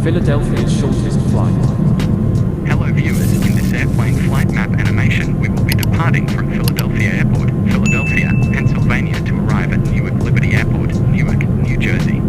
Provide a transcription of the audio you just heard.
Philadelphia's shortest flight. Hello viewers, in this airplane flight map animation we will be departing from Philadelphia Airport, Philadelphia, Pennsylvania to arrive at Newark Liberty Airport, Newark, New Jersey.